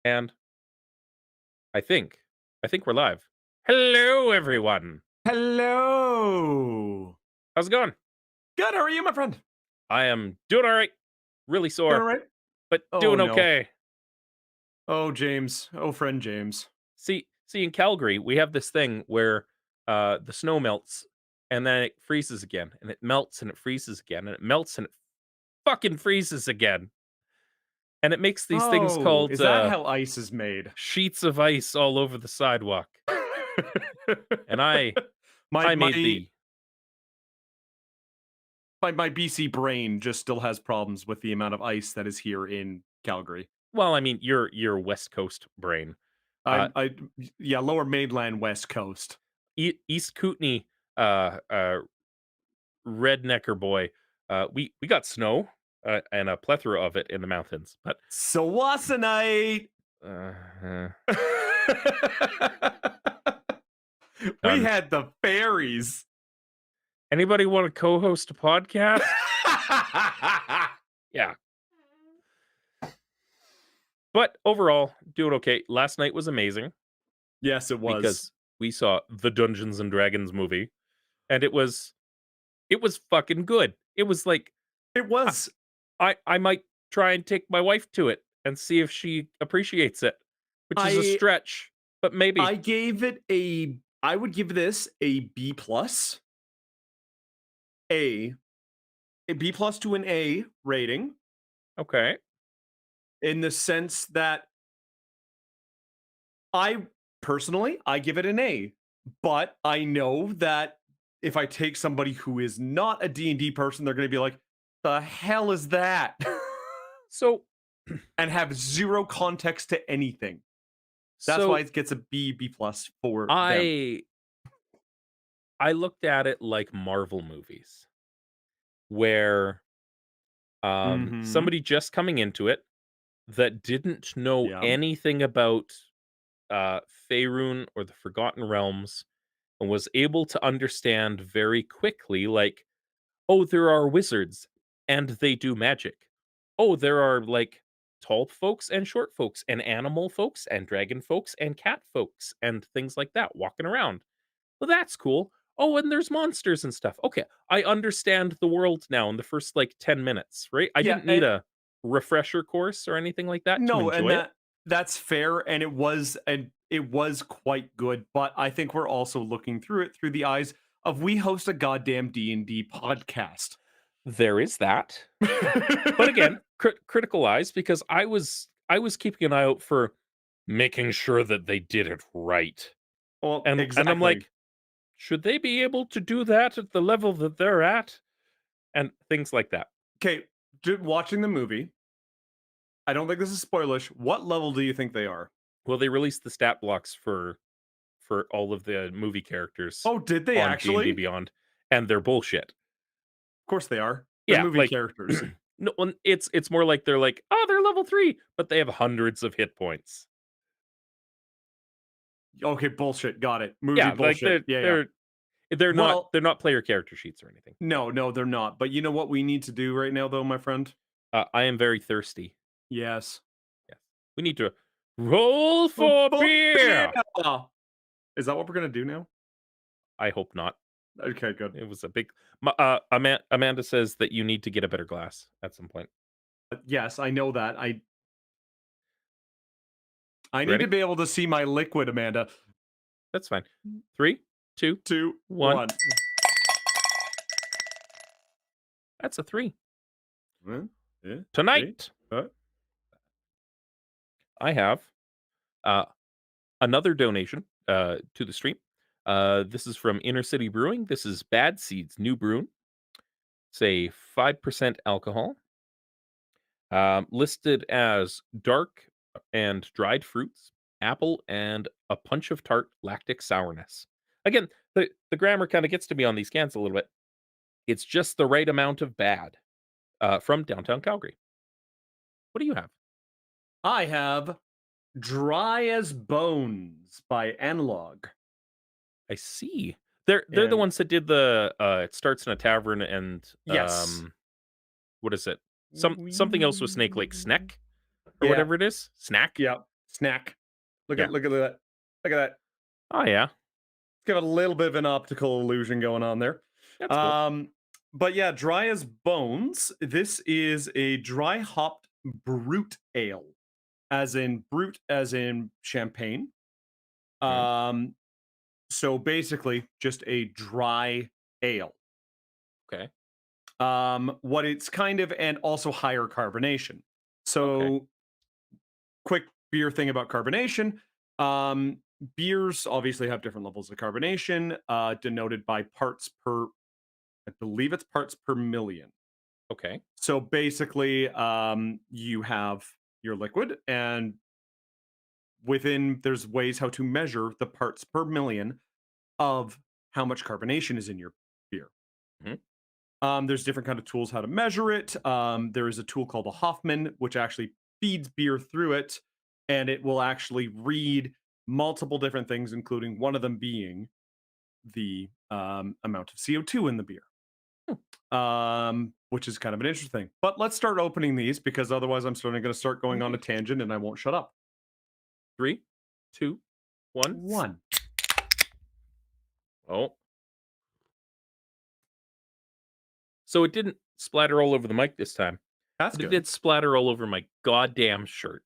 And I think, I think we're live. Hello, everyone. Hello. How's it going? Good. How are you, my friend? I am doing all right. Really Doing sore, all right? but Oh doing no. okay. Oh James. Oh friend James. See, in Calgary, we have this thing where the snow melts and then it freezes again, and it melts and it freezes again, and it melts and it fucking freezes again, and it makes these things Oh, called is that how ice is made? sheets of ice all over the sidewalk. And my I made my the my BC brain just still has problems with the amount of ice that is here in Calgary. well, I mean, your West Coast brain. Uh, I yeah, lower mainland west coast. East Kootenay, uh, uh, rednecker boy. We got snow and a plethora of it in the mountains, but Sawasanite. uh, We done. had the fairies. Anybody want to co-host a podcast? Yeah, but overall, doing okay. Last night was amazing Yes, it was. because we saw the Dungeons and Dragons movie, and it was fucking good. It was like It I, was. I might try and take my wife to it and see if she appreciates it, which is a I stretch, but I maybe. gave it a I would give this a B plus, A, a B plus to an A rating Okay. in the sense that I personally I give it an A, but I know that if I take somebody who is not a D&D person, they're going to be like, "The hell is that?" So and have zero context to anything. That's why so it gets a B plus for them. I I looked at it like Marvel movies where Mhm. somebody just coming into it that didn't know Yeah. anything about Faerun or the Forgotten Realms and was able to understand very quickly, like, oh, there are wizards and they do magic. Oh, there are like tall folks and short folks and animal folks and dragon folks and cat folks and things like that walking around. Well, that's cool. Oh, and there's monsters and stuff. Okay, I understand the world now in the first like 10 minutes, right? I Yeah, didn't need a refresher course or anything like that to no, and enjoy it. that's fair, and it was quite good, but I think we're also looking through it through the eyes of we host a goddamn D&D podcast. There is that. But again, critical eyes because I was keeping an eye out for making sure that they did it right. Well, And I'm exactly. like, should they be able to do that at the level that they're at? And things like that. Okay, watching the movie, I don't think this is spoilish. What level do you think they are? Well, they released the stat blocks for all of the movie characters Oh, did they on D&D actually? Beyond, and they're bullshit. Of course they are. They're Yeah, movie like characters. no one it's more like they're like, "Oh, they're level 3," but they have hundreds of hit points. Okay, bullshit. Got it. Movie Yeah, like bullshit. Yeah, yeah. they're not Well, they're not player character sheets or anything. no, they're not. But you know what we need to do right now, though, my friend? I am very thirsty. Yes. Yes. We need to roll For for beer! beer. Is that what we're gonna do now? I hope not. Okay, good. It was a big Amanda says that you need to get a better glass at some point. Yes, I know that. I You need to ready? be able to see my liquid, Amanda. That's fine. 3, 2, 2, 1. 1. That's a 3. Huh? Yeah, see? Tonight, Huh? I have uh another donation to the stream. This is from Inner City Brewing. This is Bad Seeds New Brew. Say 5% alcohol. Listed as dark and dried fruits, apple, and a punch of tart lactic sourness. Again, the grammar kind of gets to me on these cans a little bit. It's just the right amount of bad from downtown Calgary. What do you have? I have Dry as Bones by Analog. I see. They're the And ones that did the it starts in a tavern and yes. what is it? Something else with snake like snack or Yeah, whatever it is. Snack. yeah. Snack. Yeah. Look at that. Look at that. Oh, yeah. Got a little bit of an optical illusion going on there. That's cool. Um, but yeah, dry as bones. This is a dry hopped brute ale, as in brute, as in champagne. Mhm. Um, so basically, just a dry ale. Okay. What it's kind of, and also higher carbonation. Okay. So, quick beer thing about carbonation. Um, Beers obviously have different levels of carbonation, denoted by parts per, I believe it's parts per million. Okay. So basically, you have your liquid, and within there's ways how to measure the parts per million of how much carbonation is in your beer. Mhm. There's different kind of tools how to measure it. There is a tool called a Hoffman, which actually feeds beer through it, and it will actually read multiple different things, including one of them being the amount of CO2 in the beer, Hmm. which is kind of an interesting thing. But let's start opening these because otherwise I'm starting going to start going on a Okay. tangent and I won't shut up. 3, 2, 1. One. Oh. So it didn't splatter all over the mic this time, That's but it good. did splatter all over my goddamn shirt.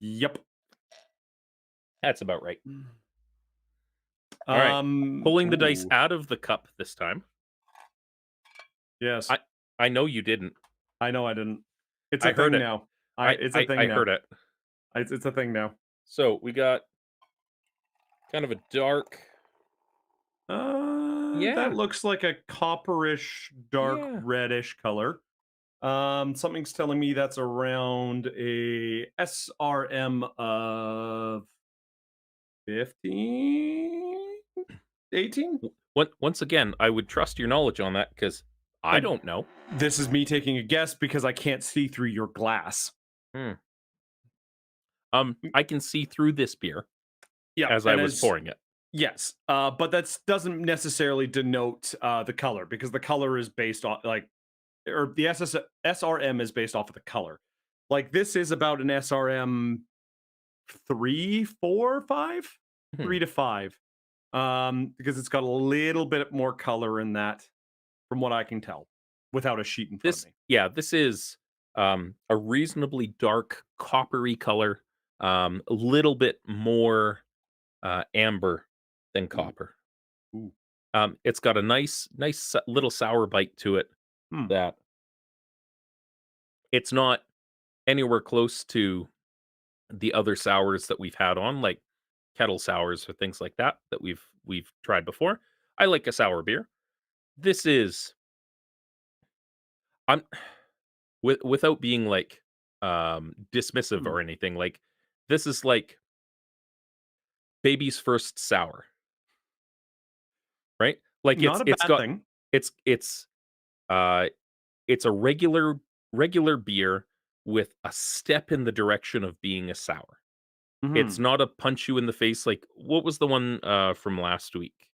Yep. That's about right. Mm. All right. Pulling the dice Ooh. out of the cup this time. Yes. I I know you didn't. I know I didn't. It's a I heard thing it. now. It's a I thing now. heard it. It's a thing now. So we got kind of a dark. That Yeah. looks like a copperish, dark Yeah. reddish color. Something's telling me that's around a SRM of 15, 18. Once again, I would trust your knowledge on that because I And don't know. this is me taking a guess because I can't see through your glass. Hmm. Mm, I can see through this beer Yep, as I and was as pouring it. yes, but that doesn't necessarily denote the color because the color is based on like, or the SRM is based off of the color. Like this is about an SRM three, four, five, Hmm. 3 to 5, because it's got a little bit more color in that, from what I can tell, without a sheet in front of This me. yeah, this is a reasonably dark coppery color, a little bit more amber than Ooh, copper. ooh, It's got a nice little sour bite to it hmm. that it's not anywhere close to the other sours that we've had on, like kettle sours or things like that that we've tried before. I like a sour beer. This is I'm without being like dismissive Hmm. or anything, like this is like baby's first sour, right? Like Not a bad thing. it's it's uh it's a regular beer with a step in the direction of being a sour. It's Hmm. not a punch you in the face like what was the one from last week?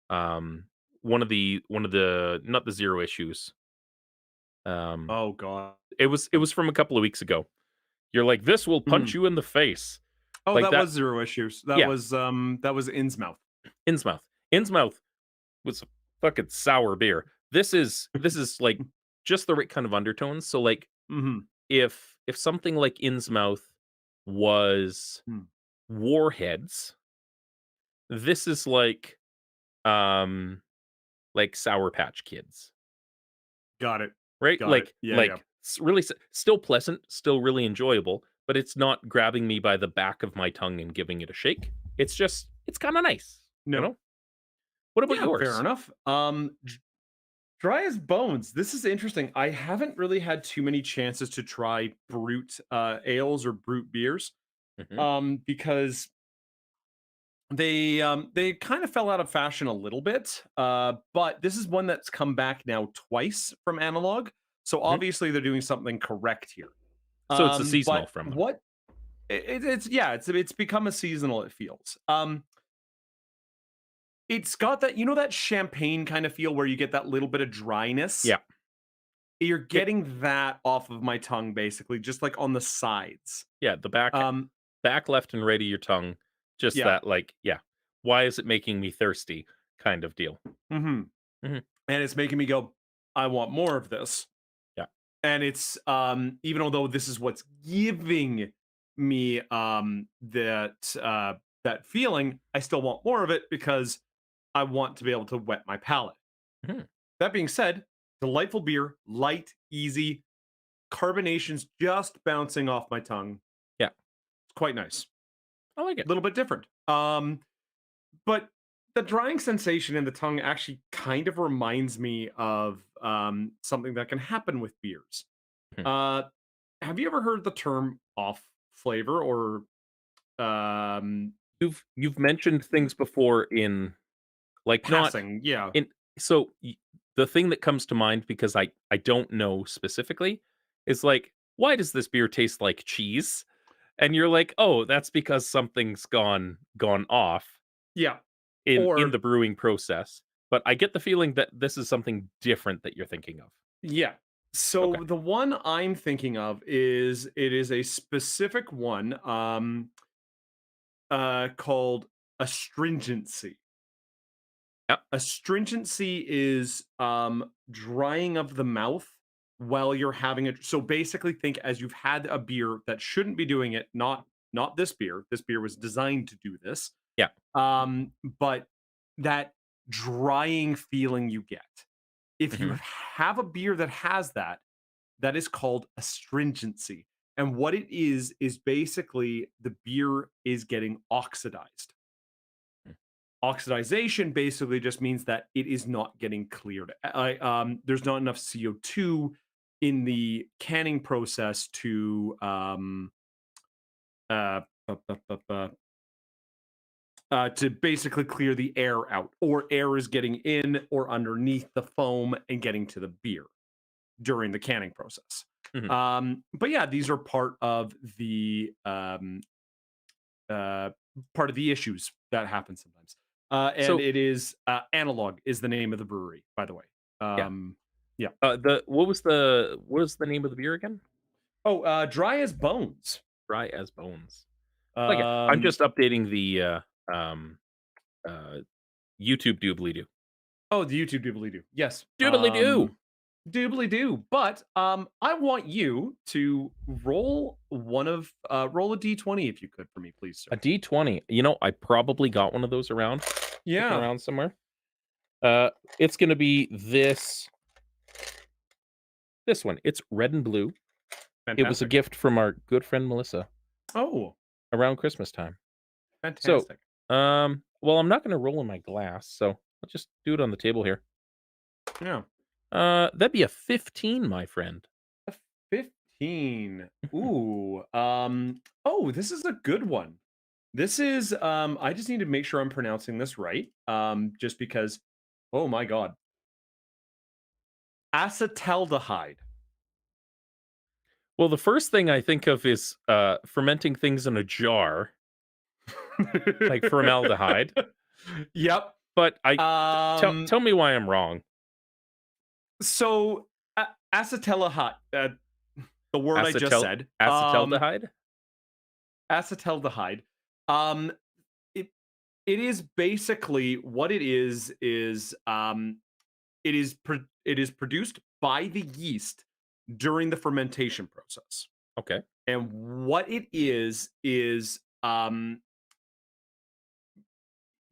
Um one of the not the zero issues. Um Oh god. it was from a couple of weeks ago. You're like this will punch Mhm. you in the face. Oh, Like that that. was zero issues. Yeah, That was Innsmouth. Innsmouth. Innsmouth was a fucking sour beer. This is like just the right kind of undertones. So like Mhm. if something like Innsmouth was Mm. Warheads, this is um like Sour Patch Kids, Got it. right? Got it. Yeah, yeah. Really still pleasant, still really enjoyable, but it's not grabbing me by the back of my tongue and giving it a shake. It's just it's kind of nice, you No. know? What about Yeah, fair yours? enough. Dry as bones. This is interesting. I haven't really had too many chances to try brute ales or brute beers, Mhm. because they kind of fell out of fashion a little bit. But this is one that's come back now twice from analog. So Mhm. obviously they're doing something correct here. So it's a But seasonal from them. what it's yeah, it's become a seasonal, it feels. It's got that, that champagne kind of feel where you get that little bit of dryness. Yeah. You're It getting that off of my tongue, basically, just like on the sides. yeah, Um, back, left, and right of your tongue. Just Yeah. that, like, yeah. Why is it making me thirsty? Kind of deal. Mhm. Mhm. And it's making me go, "I want more of this." Yeah. And it's, even although this is what's giving me, that feeling, I still want more of it because I want to be able to wet my palate. Mhm. That being said, delightful beer, light, easy, carbonation's just bouncing off my tongue. Yeah. It's quite nice. I like A it. little bit different. But the drying sensation in the tongue actually kind of reminds me of something that can happen with beers. Mhm. Uh, have you ever heard the term off flavor or um, You've mentioned things before in, like, not passing? Yeah, in so, the thing that comes to mind, because I don't know specifically, is like, "Why does this beer taste like cheese?" And you're like, "Oh, that's because something's gone off yeah, in or the brewing process." But I get the feeling that this is something different that you're thinking of. yeah. Okay. So the one I'm thinking of is it is a specific one called astringency. Yeah. Astringency is drying of the mouth while you're having it. So basically, think as you've had a beer that shouldn't be doing it. Not this beer. This beer was designed to do this. Yeah. But that drying feeling you get if you Mhm. have a beer that has that, that is called astringency. And what it is basically the beer is getting oxidized. Mm. Oxidization basically just means that it is not getting cleared. There's not enough CO2 in the canning process uh, bu- bu- bu- bu- to basically clear the air out, or air is getting in or underneath the foam and getting to the beer during the canning process. Mhm. But yeah, these are uh, part of the issues that happen sometimes. And So, it is Analog is the name of the brewery, by the way. yeah. Um, yeah. The what was the name of the beer again? Oh, Dry as Bones. Dry as Bones. Like it. I'm Um, just updating the, um, uh, YouTube doobly doo. oh, the YouTube doobly doo. Yes. Doobly doo! Doobly doo. But I want you to roll a d20 if you could for me, please, sir. A D20. I probably got one of those around, kicking Yeah. around somewhere. Uh, it's gonna be this one. It's red and blue. It was a Fantastic. gift from our good friend Melissa Oh, around Christmas time. So, fantastic. well, I'm not gonna roll in my glass, so let's just do it on the table here. Yeah. That'd be a 15, my friend. A 15. Mhm. Ooh. Oh, this is a good one. This is I just need to make sure I'm pronouncing this right. Just because oh my god. Acetaldehyde. Well, the first thing I think of is, fermenting things in a jar, like formaldehyde, Yep. but I tell Um tell me why I'm wrong. so acetaldehyde, the word I just said. Acetaldehyde? Acetaldehyde. Um it it is basically what it is produced by the yeast during the fermentation process. Okay. And what it is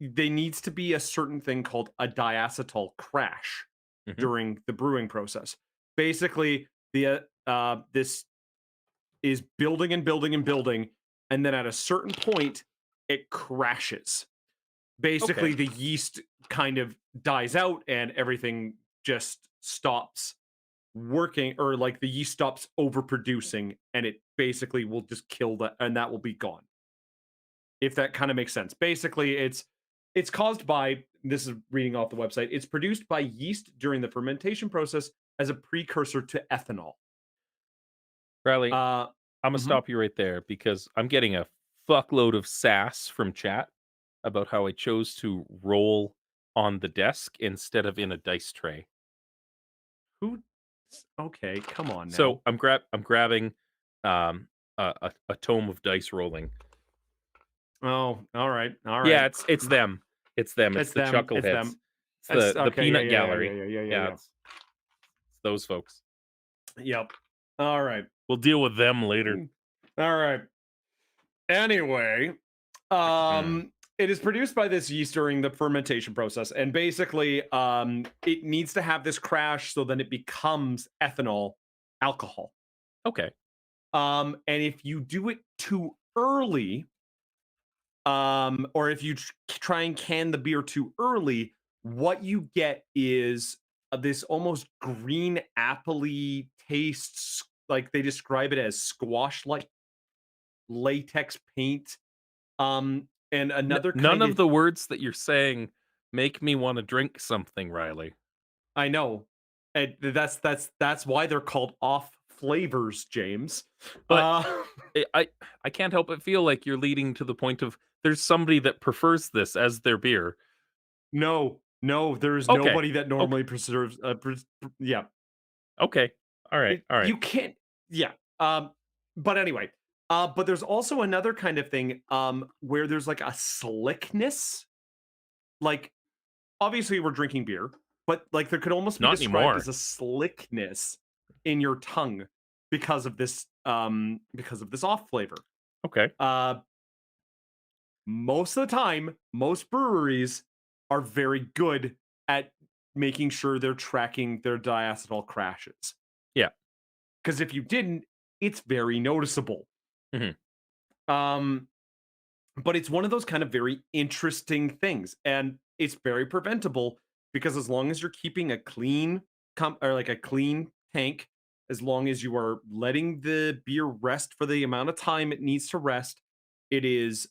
there needs to be a certain thing called a diacetyl crash Mhm. during the brewing process. Basically, this is building and building and building, and then at a certain point, it crashes. Okay. Basically, the yeast kind of dies out, and everything just stops working, or like the yeast stops overproducing, and it basically will just kill that, and that will be gone. If that kind of makes sense. Basically, it's caused by this is reading off the website. It's produced by yeast during the fermentation process as a precursor to ethanol. Riley, Uh, Imma mhm. stop you right there because I'm getting a fuckload of sass from chat about how I chose to roll on the desk instead of in a dice tray. Who? Okay, come on So now. I'm grabbing, a tome of dice rolling. Oh, all right, all Yeah, right. it's them. It's them. It's It's the them. It's chuckleheads. them. It's It's the okay. Yeah, peanut yeah, yeah, yeah, gallery. yeah, yeah, yeah, Yeah, yeah. it's those folks. Yep. All right. We'll deal with them later. Mm. All right. Anyway, Mm. it is produced by this yeast during the fermentation process, and basically, it needs to have this crash so then it becomes ethanol alcohol. Okay. And if you do it too early, or if you try and can the beer too early, what you get is this almost green appley tastes. Like they describe it as squash like latex paint. And another None kind of of the words that you're saying make me wanna drink something, Riley. I know. And that's why they're called off flavors, James. But Uh I can't help but feel like you're leading to the point of there's somebody that prefers this as their beer. no, no, there's Okay. nobody that Okay. normally preserves yeah. Okay. Alright, alright. You can't yeah. But anyway, but there's also another kind of thing where there's like a slickness. Like obviously we're drinking beer, but like there could almost be Not described anymore. as a slickness in your tongue because of this off flavor. Okay. Uh Most of the time, most breweries are very good at making sure they're tracking their diacetyl crashes. Yeah. Because if you didn't, it's very noticeable. Mhm. Um, but it's one of those kind of very interesting things, and it's very preventable because as long as you're keeping a clean or like a clean tank, as long as you are letting the beer rest for the amount of time it needs to rest, it is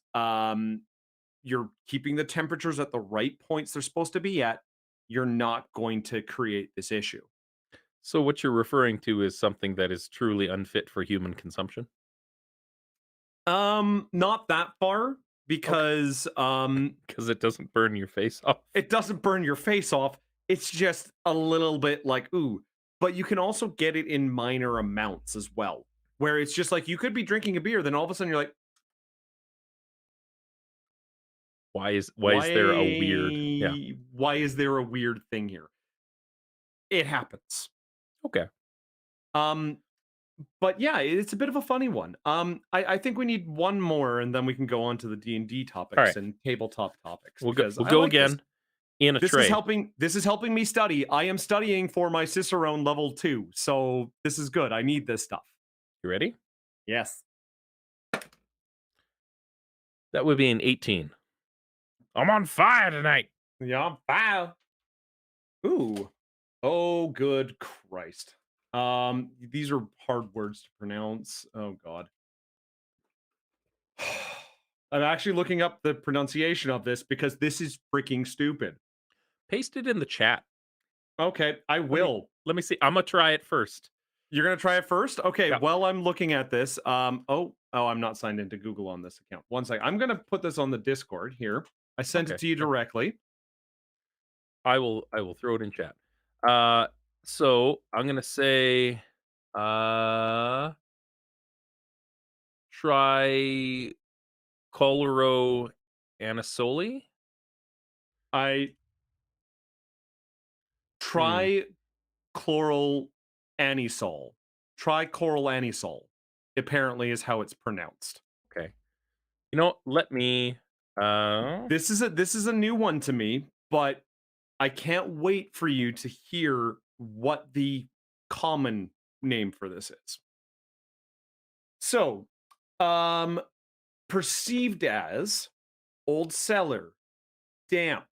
you're keeping the temperatures at the right points they're supposed to be at, you're not going to create this issue. So what you're referring to is something that is truly unfit for human consumption? Not that far Okay. because 'Cause it doesn't burn your face off. it doesn't burn your face off. It's just a little bit like ooh, but you can also get it in minor amounts as well. Where it's just like you could be drinking a beer, then all of a sudden you're like, Why is there a weird yeah, why is there a weird thing here? It happens. okay. Um, But yeah, it's a bit of a funny one. I think we need one more, and then we can go on to the D&D topics Alright. and tabletop topics We'll go because we'll I go like this. again in a tray. This is helping me study. I am studying for my Cicerone level 2. So this is good. I need this stuff. You ready? Yes. That would be an 18. I'm on fire tonight. Yeah. Wow. Ooh. Oh, good Christ. These are hard words to pronounce. Oh God. I'm actually looking up the pronunciation of this because this is freaking stupid. Paste it in the chat. Okay, I Let me will. let me see. Imma try it first. You're gonna try it first? Okay, Yeah. while I'm looking at this, I'm not signed into Google on this account. One second. I'm gonna put this on the Discord here. I sent it Okay, to you sure. directly. I will throw it in chat. Uh, so I'm gonna say, uh, try Coloro Anasoli? I Hmm, try chloral anisole. Try chloral anisole. Apparently is how it's pronounced. okay. You know, let me, This is a new one to me, but I can't wait for you to hear what the common name for this is. So, um perceived as old cellar, damp,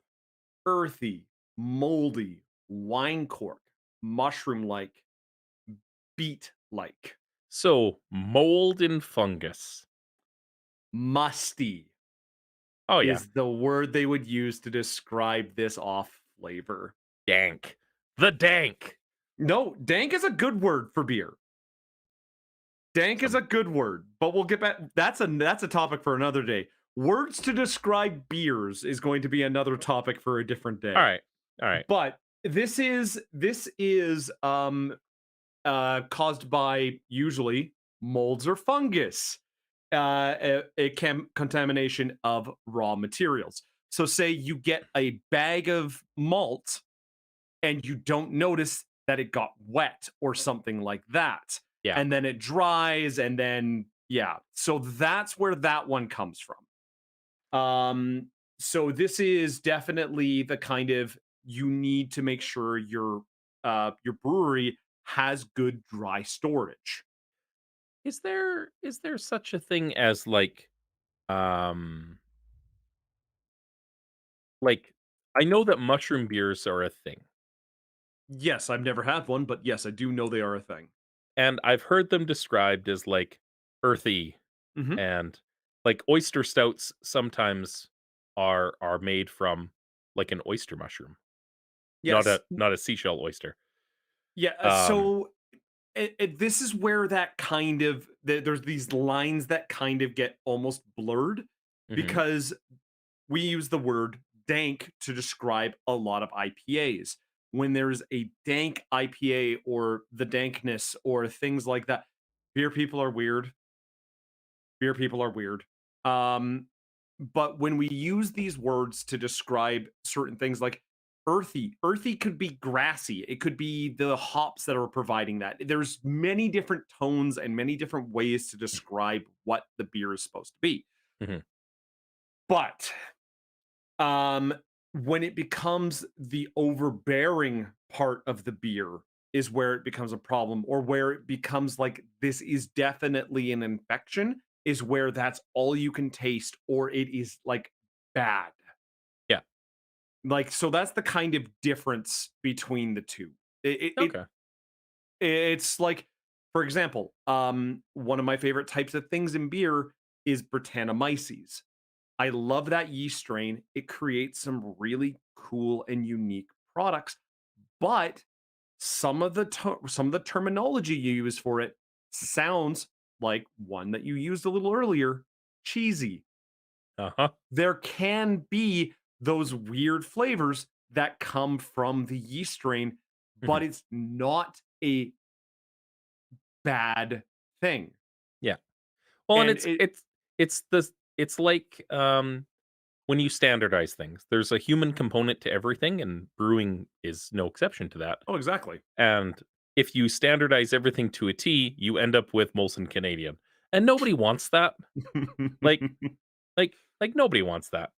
earthy, moldy, wine cork, mushroom like, beet like, so mold and fungus. musty Oh, yeah. is the word they would use to describe this off flavor. Dank. The dank. No, dank is a good word for beer. Dank is Some a good word, but we'll get back. That's a topic for another day. Words to describe beers is going to be another topic for a different day. alright, alright. But this is caused by usually molds or fungus. contamination of raw materials. So, say you get a bag of malt and you don't notice that it got wet or something like that. Yeah. And then it dries, and then, yeah. So, that's where that one comes from. So, this is definitely the kind of, you need to make sure your brewery has good dry storage. Is there such a thing as um like I know that mushroom beers are a thing, Yes, I've never had one, but yes, I do know they are a thing. and I've heard them described as earthy, Mhm. and oyster stouts sometimes are made from an oyster mushroom, not Yes. a seashell oyster. Yeah, Um so this is where that kind of there's these lines that kind of get almost blurred, mhm, because we use the word dank to describe a lot of IPAs. When there's a dank IPA or the dankness or things like that, beer people are weird. Beer people are weird. Um, but when we use these words to describe certain things like earthy could be grassy. It could be the hops that are providing that. There's many different tones and many different ways to describe what the beer is supposed to be. mhm, But um when it becomes the overbearing part of the beer is where it becomes a problem, or where it becomes like this is definitely an infection, is where that's all you can taste, or it is like bad. yeah, Like, so that's the kind of difference between the two. okay, It's like, for example, one of my favorite types of things in beer is Brettanomyces. I love that yeast strain. It creates some really cool and unique products, but some of the terminology you use for it sounds like one that you used a little earlier, cheesy. uh-huh, There can be those weird flavors that come from the yeast strain, mhm, but it's not a bad thing. yeah. Well, and And it's it it's it's this it's when you standardize things, there's a human component to everything, and brewing is no exception to that. Oh, exactly. And if you standardize everything to a T, you end up with Molson Canadian. And nobody wants that. Like nobody wants that.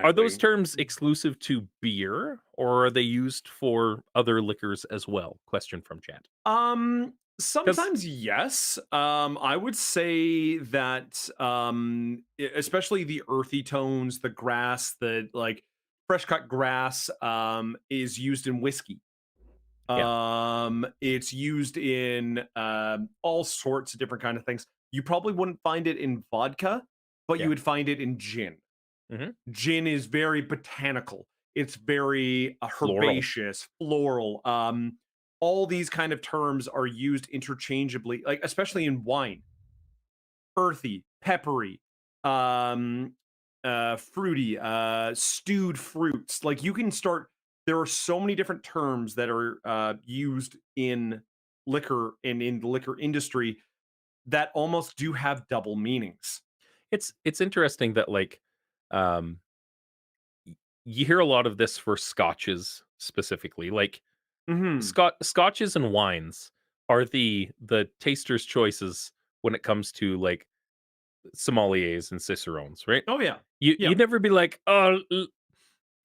Are those Exactly. terms exclusive to beer, or are they used for other liquors as well? Question from chat. Because Sometimes yes. I would say that especially the earthy tones, the grass, the like fresh cut grass is used in whiskey. yeah, It's used in all sorts of different kind of things. You probably wouldn't find it in vodka, but you yeah, would find it in gin. mhm, Gin is very botanical. It's very floral. herbaceous, floral. All these kind of terms are used interchangeably, like especially in wine. Earthy, peppery, um, fruity, stewed fruits. Like you can start. There are so many different terms that are used in liquor and in the liquor industry that almost do have double meanings. It's interesting that um you hear a lot of this for scotches specifically. Hmm. Scotches and wines are the taster's choices when it comes to sommeliers and cicerones, right? Oh yeah, You yeah. never be like, "Oh,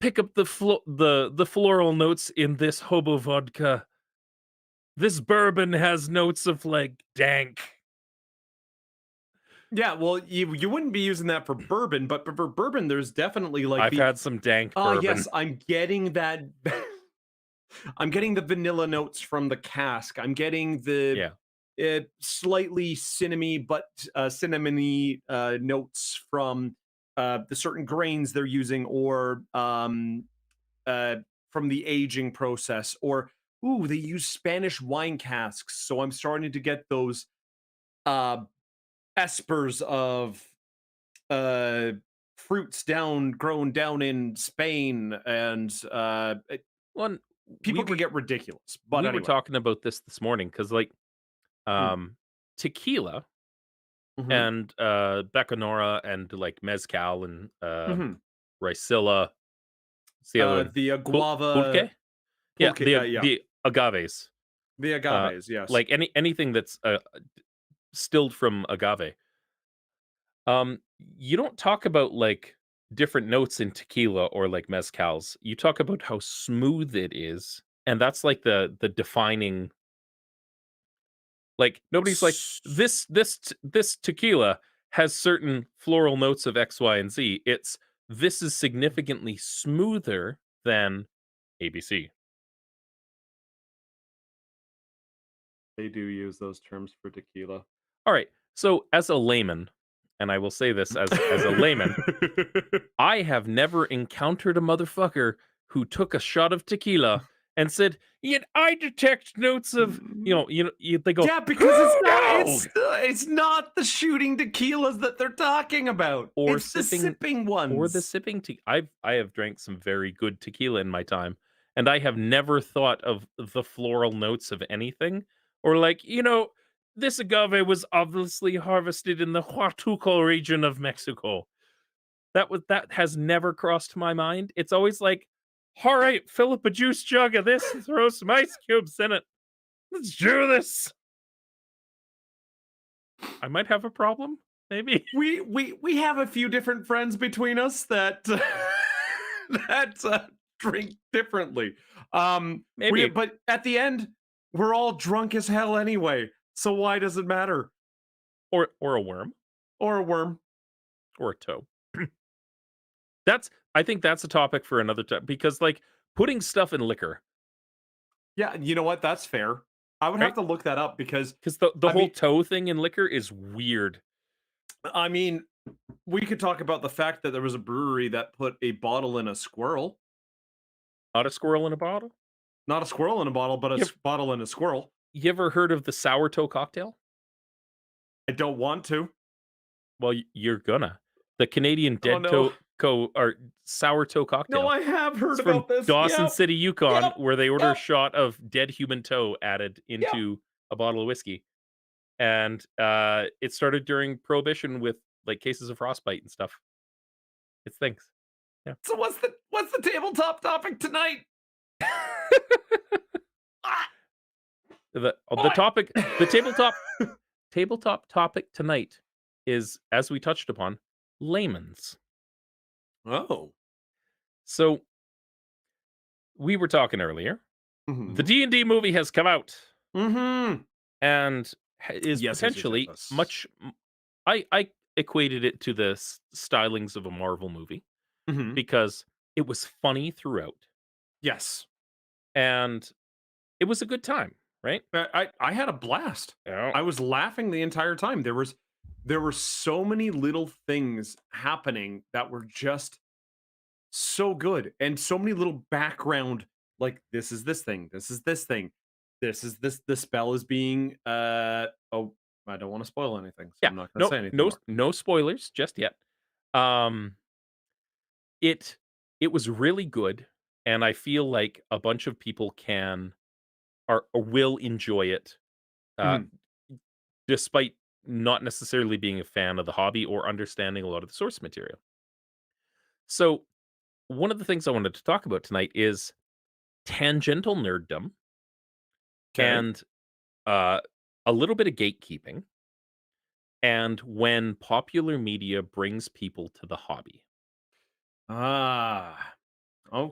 pick up the floral notes in this hobo vodka. This bourbon has notes of dank." Yeah, well, you wouldn't be using that for bourbon, but for bourbon, there's definitely like I've the had some dank ah yes, bourbon. I'm getting that. I'm getting the vanilla notes from the cask. I'm getting the Yeah, slightly cinnamony but cinnamony notes from the certain grains they're using, or uh, from the aging process, or ooh, they use Spanish wine casks, so I'm starting to get those uh, espers of uh fruits down grown down in Spain, and one people can get ridiculous. But we were anyway. talking about this morning because Mm, um tequila. Mhm. and Bacanora and like mezcal and Mhm. ricilla. What's the other one? The Pulque? guava Yeah, pulque, yeah. the agaves. The Uh, agaves, yes. like anything that's distilled from agave. You don't talk about like different notes in tequila or like mezcals. You talk about how smooth it is, and that's like the defining. Like nobody's like S this tequila has certain floral notes of X, Y, and Z. It's this is significantly smoother than ABC. They do use those terms for tequila. All right. So as a layman, and I will say this as a layman, I have never encountered a motherfucker who took a shot of tequila and said, "Yet I detect notes of," Mm. they go, Yeah, because "Who knows?" it's not the shooting tequilas that they're talking about. Or It's the sipping sipping or the ones. sipping te I have drank some very good tequila in my time, and I have never thought of the floral notes of anything, or like, "This agave was obviously harvested in the Huatuco region of Mexico." That has never crossed my mind. It's always like, "Alright, fill up a juice jug of this, throw some ice cubes in it. Let's do this." I might have a problem, maybe. We have a few different friends between us that that drink differently. We Maybe. but at the end, we're all drunk as hell anyway. So why does it matter? Or a worm, Or a worm. or a toe. I think that's a topic for another time because, like, putting stuff in liquor, Yeah, you know what? That's fair. I would have right? to look that up because Because the I whole mean, toe thing in liquor is weird. I mean, we could talk about the fact that there was a brewery that put a bottle in a squirrel. Not a squirrel in a bottle? Not a squirrel in a bottle, but a You ev bottle in a squirrel. you ever heard of the sour toe cocktail? I don't want to. Well, you're gonna. The Canadian Oh Dead no. Toe or Sour Toe No, Cocktail. I have It's heard from about this. Dawson Yep. City, Yukon, Yep. where they order a Yep. shot of dead human toe added Yep. into a bottle of whiskey, and, it started during Prohibition with, like, cases of frostbite and stuff. It stinks. Yeah. So what's the tabletop topic tonight? Ah, The boy. topic the tabletop topic tonight is, as we touched upon, layman's. Oh. So, we were talking earlier. The Mhm. D&D movie has come out Mhm. and is Yes, yes, yes, yes, potentially yes. much I equated it to the stylings of a Marvel movie Mhm. because it was funny throughout, Yes. and it was a good time, right? I had a blast. Yeah. I was laughing the entire time. There were so many little things happening that were just so good, and so many little background, like, this is this thing, this is this thing, this spell is being, oh, I don't wanna spoil anything, so Yeah. I'm not gonna No say anything no more. no spoilers just yet. Um it it was really good, and I feel like a bunch of people can or will enjoy it, uh, Mhm. despite not necessarily being a fan of the hobby or understanding a lot of the source material. So, one of the things I wanted to talk about tonight is tangential nerddom 'Kay. and, uh, a little bit of gatekeeping, and when popular media brings people to the hobby. Ah,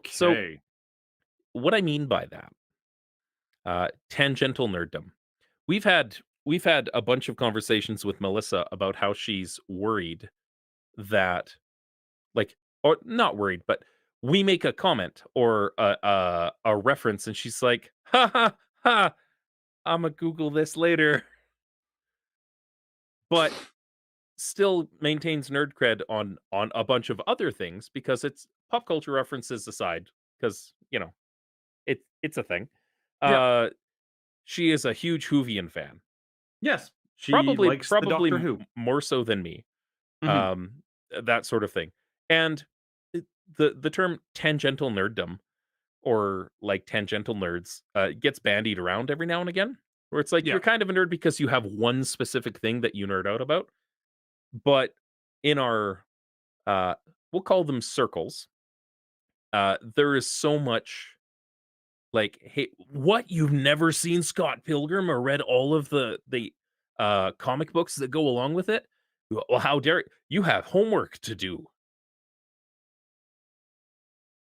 So, okay. what I mean by that, tangential nerddom. We've had a bunch of conversations with Melissa about how she's worried that, like, or not worried, but we make a comment or a reference, and she's like, "Ha ha ha! Imma Google this later," but still maintains nerd cred on a bunch of other things because it's pop culture references aside, because it's a thing. Yeah. Uh, she is a huge Whovian fan, Yes, she probably likes the probably Doctor Who. more so than me. Mhm. Um, that sort of thing, and the term tangential nerddom or like tangential nerds gets bandied around every now and again, where it's like you're Yeah. kind of a nerd because you have one specific thing that you nerd out about. but in our, uh, we'll call them circles, there is so much like, "Hey, what? You've never seen Scott Pilgrim or read all of the comic books that go along with it? Well, how dare you have homework to do."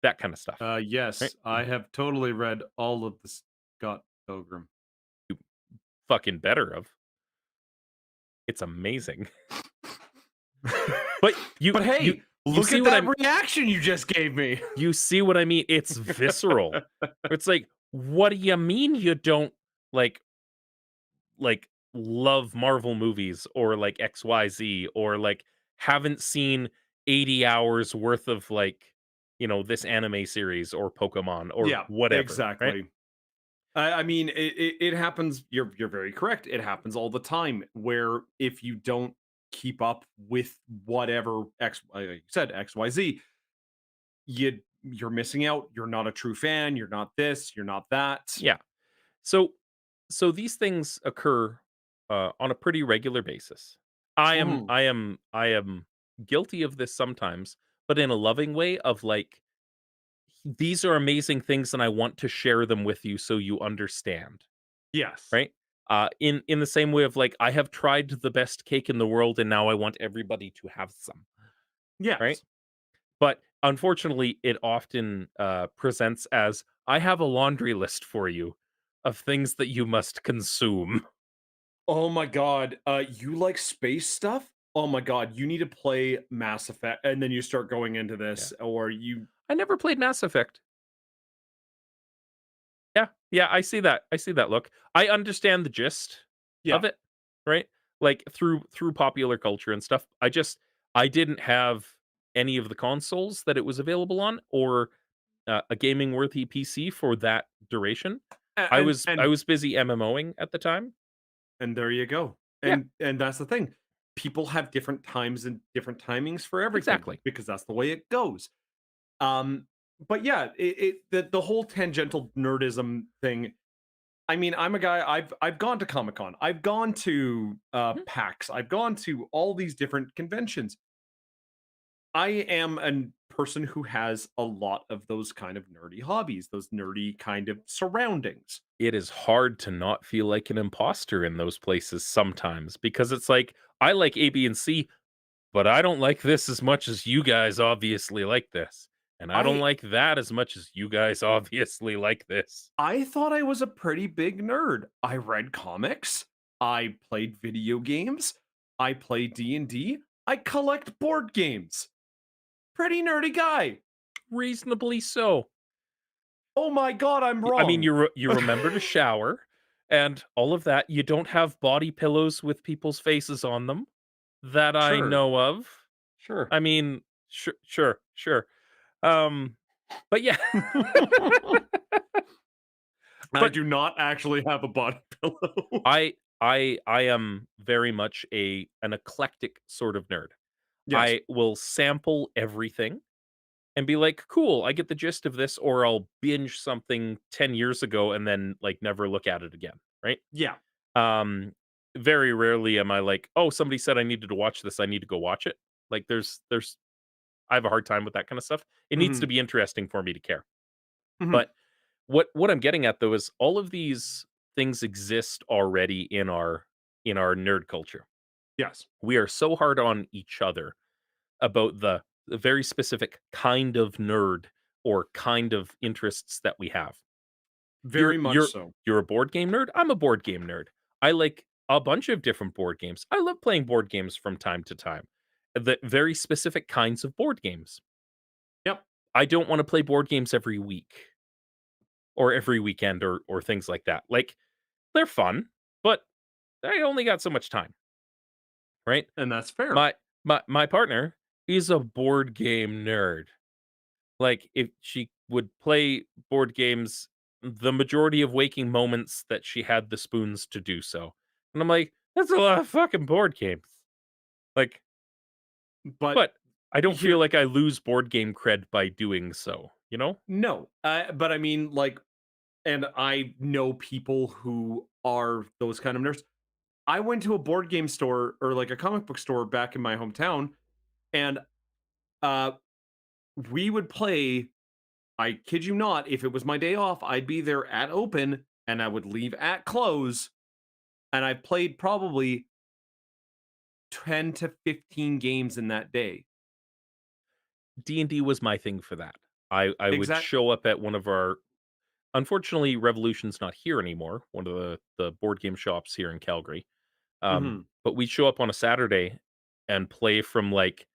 That kinda stuff, right? Yes, I have totally read all of the Scott Pilgrim. You fucking better have. It's amazing. But But you hey, you look see at what that I'm reaction you just gave me. you see what I mean? It's visceral. It's like, "What do you mean you don't, like like, love Marvel movies or, like, XYZ or, like, haven't seen 80 hours worth of, like, this anime series or Pokemon or Yeah, whatever," right? exactly. I mean, it happens. You're very correct. It happens all the time. Where if you don't keep up with whatever like you said XYZ, you're missing out. You're not a true fan. You're not this. You're not that. Yeah. So so these things occur, on a pretty regular basis. I am Mhm. I am I am guilty of this sometimes, but in a loving way of, like, "These are amazing things, and I want to share them with you so you understand." Yes. Right? In the same way of, like, I have tried the best cake in the world, and now I want everybody to have some, right? Yes. But unfortunately, it often, presents as, "I have a laundry list for you of things that you must consume." Oh my god. You like space stuff? Oh my god. You need to play Mass Effect, and then you start going into Yeah. this, or you. I never played Mass Effect. Yeah, yeah, I see that look. I understand the gist of Yeah. it, right? Like, through popular culture and stuff. I didn't have any of the consoles that it was available on or, a gaming worthy PC for that duration. A- I And was I and was busy MMOing at the time. and there you go. Yeah, And that's the thing. People have different times and different timings for everything exactly. because that's the way it goes. Um, but yeah, the whole tangential nerdism thing. I mean, I'm a guy. I've gone to Comic Con. I've gone to Mhm. PAX. I've gone to all these different conventions. I am a person who has a lot of those kind of nerdy hobbies, those nerdy kind of surroundings. It is hard to not feel like an imposter in those places sometimes because it's like, I like A, B, and C, but I don't like this as much as you guys obviously like this, and I don't I like that as much as you guys obviously like this. I thought I was a pretty big nerd. I read comics. I played video games. I play D&D. I collect board games. Pretty nerdy guy. Reasonably so. Oh my god, I'm I mean, wrong. you remember to shower and all of that. You don't have body pillows with people's faces on them that I Sure. know of. Sure. I mean, sure, sure. Um, but yeah, I but do not actually have a body pillow. I am very much an eclectic sort of nerd. Yes. I will sample everything and be like, "Cool, I get the gist of this," or I'll binge something 10 years ago and then, like, never look at it again, right? Yeah. Um, Very rarely am I like, "Oh, somebody said I needed to watch this, I need to go watch it." Like, there's I have a hard time with that kinda stuff. It needs to Mhm. be interesting for me to care. Mhm. But what I'm getting at, though, is all of these things exist already in our nerd culture. Yes. We are so hard on each other about the very specific kind of nerd or kind of interests that we have. Very You're much you're so. you're a board game nerd. I'm a board game nerd. I like a bunch of different board games. I love playing board games from time to time. The very specific kinds of board games. Yep. I don't want to play board games every week or every weekend or things like that. Like, they're fun, but I only got so much time, right? And that's fair. My partner is a board game nerd. Like, if she would play board games the majority of waking moments that she had the spoons to do so. And I'm like, "That's a lot of fucking board games." Like, But but I don't feel here like I lose board game cred by doing so, you know? no. But I mean, like, and I know people who are those kind of nerds. I went to a board game store or like a comic book store back in my hometown, and uh, we would play. I kid you not, if it was my day off, I'd be there at open and I would leave at close. And I played probably 10 to 15 games in that day. D&D was my thing for that. I would Exact. show up at one of our unfortunately, Revolution's not here anymore, one of the board game shops here in Calgary. Mhm. But we'd show up on a Saturday and play from, like,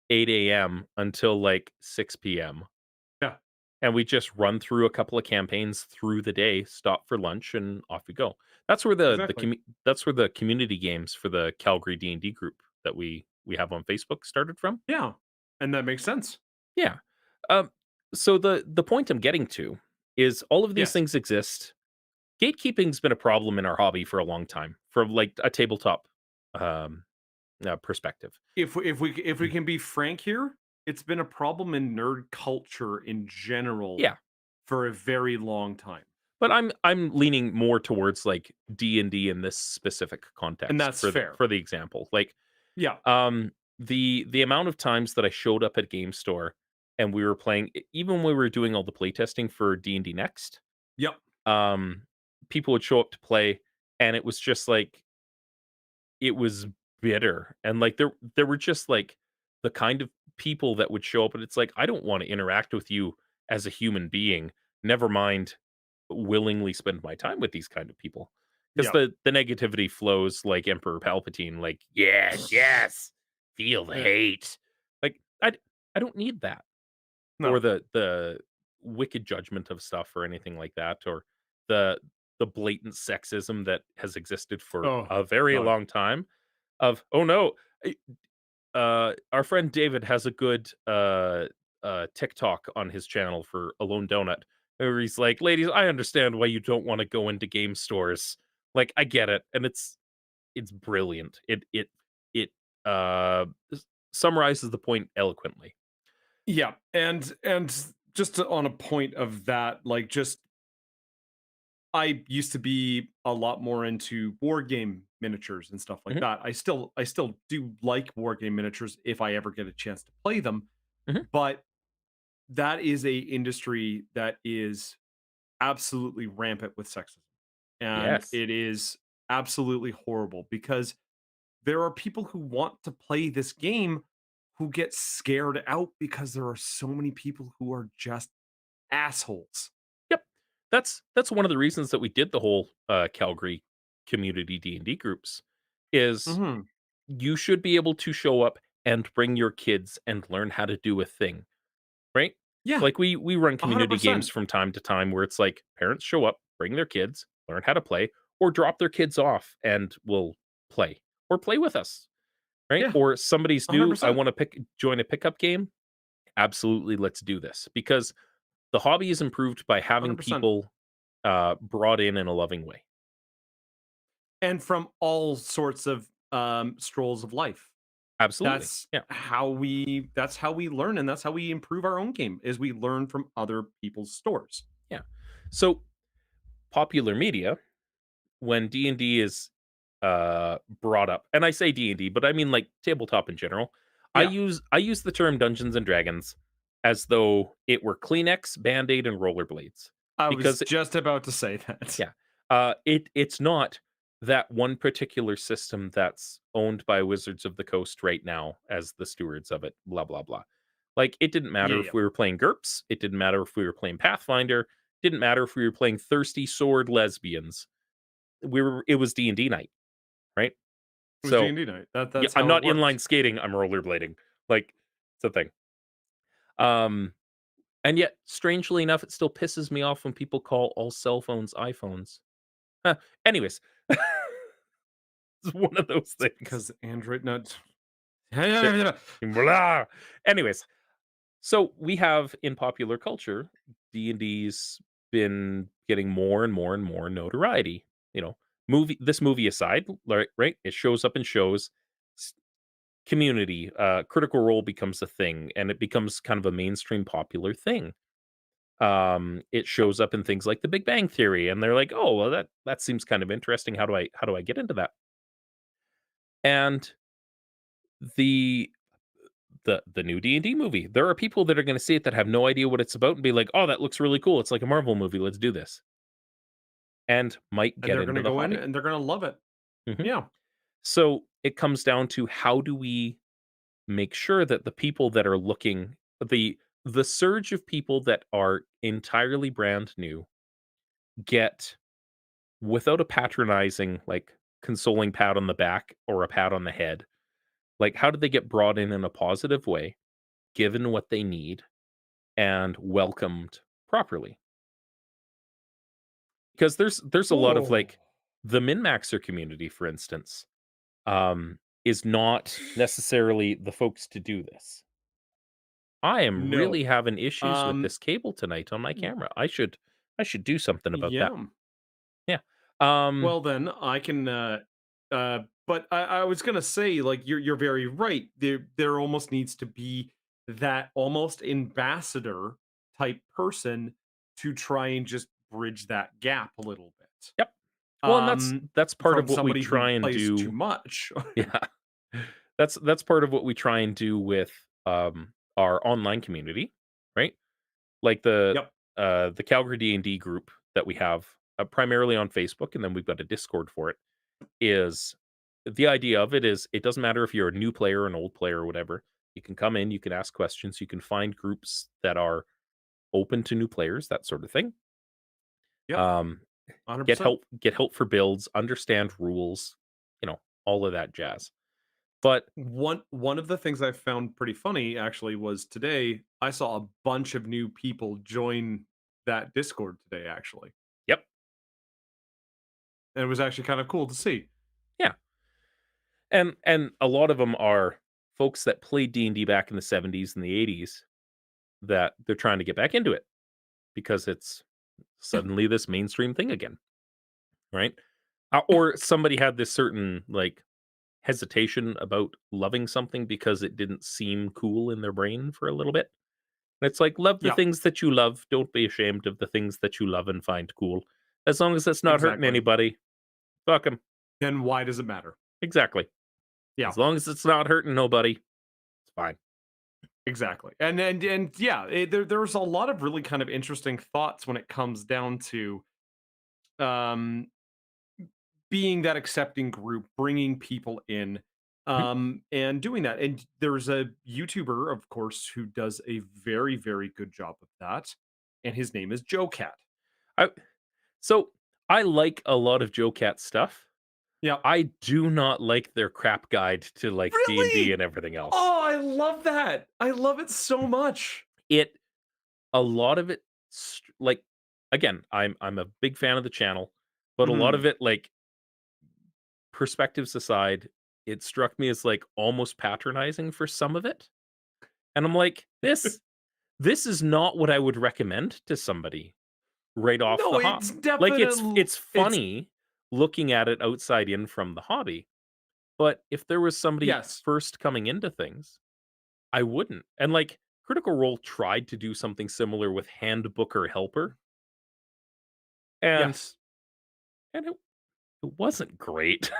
8 AM until, like, 6 PM. Yeah, And we just run through a couple of campaigns through the day, stop for lunch, and off we go. That's where exactly. that's where the community games for the Calgary D&D group that we have on Facebook started from. Yeah. And that makes sense. Yeah. Um, so the point I'm getting to is all of these Yes. things exist. Gatekeeping's been a problem in our hobby for a long time, from like a tabletop um, perspective. If we can be frank here, it's been a problem in nerd culture in general Yeah, for a very long time. but I'm leaning more towards like D&D in this specific And context that's fair. for the example. Like Yeah. the amount of times that I showed up at game store and we were playing even when we were doing all the playtesting for D&D Next, Yep. um people would show up to play and it was just like it was bitter, and, like, there were just, like, the kind of people that would show up, and it's like, "I don't wanna interact with you as a human being, never mind willingly spend my time with these kind of people, because Yep. the negativity flows like Emperor Palpatine, like, "Yes, yes, feel the Yeah. hate." Like, I don't need that, or No. the wicked judgment of stuff or anything like that, or the blatant sexism that has existed for Oh a very god. long time of, "Oh, no, eh, our friend David has a good, TikTok on his channel for Alone Donut, where he's like, "Ladies, I understand why you don't wanna go into game stores. Like, I get it," and it's brilliant. It, s summarizes the point eloquently. Yeah. And just on a point of that, like just I used to be a lot more into war game miniatures and stuff like Mhm, that. I still do like war game miniatures if I ever get a chance to play them, mhm. but that is a industry that is absolutely rampant with sexism. And Yes. it is absolutely horrible because there are people who want to play this game who get scared out because there are so many people who are just assholes. Yep. That's one of the reasons that we did the whole, Calgary community D&D groups, is Mhm. you should be able to show up and bring your kids and learn how to do a thing, right? Yeah, Like, we run community games 100%. from time to time where it's like, parents show up, bring their kids, learn how to play, or drop their kids off and will play, or play with us, right? Yeah, Or somebody's new, "I 100%. wanna join a pickup game." Absolutely, let's do this, because the hobby is improved by having 100%. people, brought in a loving way. And from all sorts of strolls of life. Absolutely, That's yeah, how we learn and that's how we improve our own game is we learn from other people's stores. yeah. So, popular media, when D&D is, brought up, and I say D&D, but I mean, like, tabletop in general, Yeah, I use the term Dungeons& and Dragons as though it were Kleenex, Band-Aid, and rollerblades, I was because just about to say that. yeah. It's not that one particular system that's owned by Wizards of the Coast right now as the stewards of it, blah, blah, blah. Like, it didn't Yeah, matter yeah. if we were playing GURPS, it didn't matter if we were playing Pathfinder, didn't matter if we were playing Thirsty Sword Lesbians. It was D&D night, right? It was So, D&D night. yeah, That's I'm how it not worked. inline skating, I'm rollerblading. Like, it's a thing. Um, and yet, strangely enough, it still pisses me off when people call all cell phones iPhones. Huh, anyways. It's one of those It's things. because Android not There blah. Anyways, so we have in popular culture, D&D's been getting more and more and more notoriety, you know, movie aside, right? It shows up in shows, s community, Critical Role becomes a thing, and it becomes kind of a mainstream popular thing. It shows up in things like The Big Bang Theory, and they're like, "Oh, well, that seems kind of interesting. How do I get into that?" And the the new D&D movie, there are people that are gonna see it that have no idea what it's about and be like, "Oh, that looks really cool. It's like a Marvel movie. Let's do this." And might And get they're into gonna the go in hobby. and they're gonna love it. Mhm. Yeah. So, it comes down to how do we make sure that the people that are looking the surge of people that are entirely brand new get without a patronizing, like, consoling pat on the back or a pat on the head, like, how do they get brought in a positive way, given what they need, and welcomed properly? Because there's a lot of, Oh, like the min-maxer community, for instance, is not necessarily the folks to do this. I am really no. having issues with Um, this cable tonight on my camera. I should do something about that. yeah. Yeah. Um, Well, then I can. But I was gonna say, like, you're very right. There almost needs to be that almost ambassador type person to try and just bridge that gap a little bit. yep. Well, and Um, that's part from of what we somebody who try and plays too do. much. Yeah. That's part of what we try and do with, our online community, right? Like Yep. the Calgary D&D group that we have, primarily on Facebook, and then we've got a Discord for it, is the idea of it is it doesn't matter if you're a new player or an old player or whatever. You can come in, you can ask questions, you can find groups that are open to new players, that sort of thing. Yep. Um, 100%. get help for builds, understand rules, all of that jazz. But One of the things I found pretty funny actually was today I saw a bunch of new people join that Discord today actually. yep, And it was actually kind of cool to see. yeah. And a lot of them are folks that played D&D back in the 70s and the 80s that they're trying to get back into it because it's Yeah. suddenly this mainstream thing again, right? Or somebody had this certain like hesitation about loving something because it didn't seem cool in their brain for a little bit. And it's like love the Yeah, things that you love, don't be ashamed of the things that you love and find cool. As long as it's not hurting exactly. anybody, fuck them. And why does it matter? Exactly. Yeah, As long as it's not hurting nobody, it's fine. exactly. And yeah, there's a lot of really kind of interesting thoughts when it comes down to um being that accepting group, bringing people in, Mhm. and doing that. And there's a YouTuber, of course, who does a very, very good job of that, and his name is Joe Cat. I So, I like a lot of Joe Cat stuff. Yeah. I do not like their crap guide to, like, D&D Really? and everything else. Oh, I love that. I love it so much. It a lot of it like, again, I'm a big fan of the channel, but a lot of Mhm. it, like, perspectives aside, it struck me as, like, almost patronizing for some of it, and I'm like, "This is not what I would recommend to somebody right off No, the hop." it's Like, definitely it's it's funny looking at it outside in from the hobby, but if there was somebody yes. first coming into things, I wouldn't. And, like, Critical Role tried to do something similar with Handbook or Helper, and Yes. it wasn't great.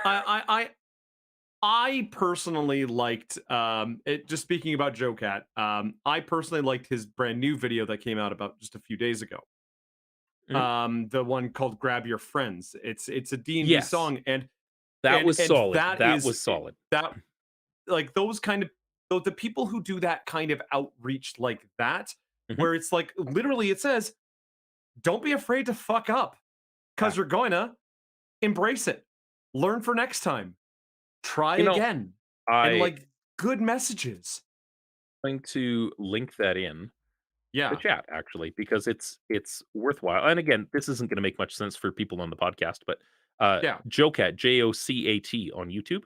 I personally liked just speaking about Joe Cat, I personally liked his brand new video that came out about just a few days ago. Mhm. The one called Grab Your Friends. It's a D&D Yes, song and that was solid, that that is was solid. that like those kind of the people who do that kind of outreach like that Mhm. where it's like literally it says don't be afraid to fuck up Yeah. cuz you're going to embrace it. Learn for next time. Try You know, again. And I like good messages. going to link that in the Yeah. chat actually because it's worthwhile. And again, this isn't going to make much sense for people on the podcast, but Yeah. Jocat, Jocat on YouTube,